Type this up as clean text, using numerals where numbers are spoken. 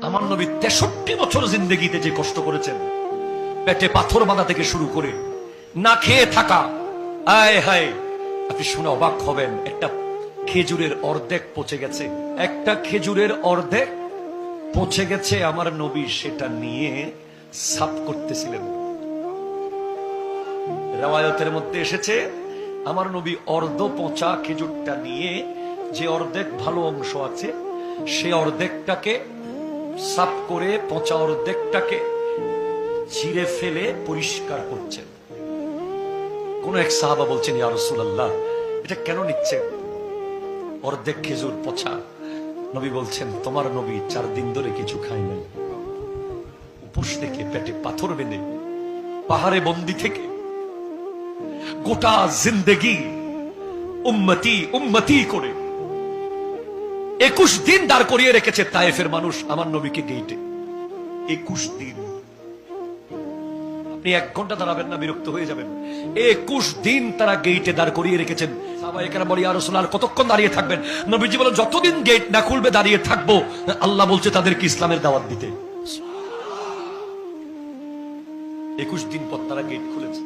আমার নবী 63 বছর জিন্দেগিতে যে কষ্ট করেছেন, পেটে পাথর বাঁধা থেকে শুরু করে না খেয়ে থাকা, আয় হায়, আপনি শুনে অবাক হবেন। একটা খেজুরের অর্ধেক পচে গেছে, একটা খেজুরের অর্ধেক পচে গেছে, আমার নবী সেটা নিয়ে সাফ করতেছিলেন। রিওয়ায়াতের মধ্যে এসেছে, আমার নবী অর্ধ পচা খেজুরটা নিয়ে যে অর্ধেক ভালো অংশ আছে সে অর্ধেকটাকে সাফ করে পচা অর্ধেকটাকে ছিঁড়ে ফেলে পরিষ্কার করছেন। কোন এক সাহাবা বলছেন, ইয়া রাসূলুল্লাহ, এটা কেন নিচ্ছেন? অর্ধেক খেজুর পচা। নবী বলছেন, তোমার নবী 4 দিন ধরে কিছু খায় নাই, উপোস থেকে, পেটে পাথর বেঁধে, পাহাড়ে বন্দি থেকে গোটা জিন্দেগি উম্মতি উম্মতি করে 21 দিন দাঁড় করিয়ে রেখেছে তায়েফের মানুষ আমার নবীকে গেইটে। 21 দিন। আপনি 1 ঘন্টা দাঁড়াবেন না, বিরক্ত হয়ে যাবেন। 21 দিন তারা গেইটে দাঁড় করিয়ে রেখেছেন। সাহাবায়ে কেরাম বলে, ইয়া রাসূলুল্লাহ, আর কতক্ষণ দাঁড়িয়ে থাকবেন? নবীজি বলেন, যতদিন গেট না খুলবে দাঁড়িয়ে থাকবো। আল্লাহ বলছে তাদেরকে ইসলামের দাওয়াত দিতে। 21 দিন পর তারা গেট খুলেছে।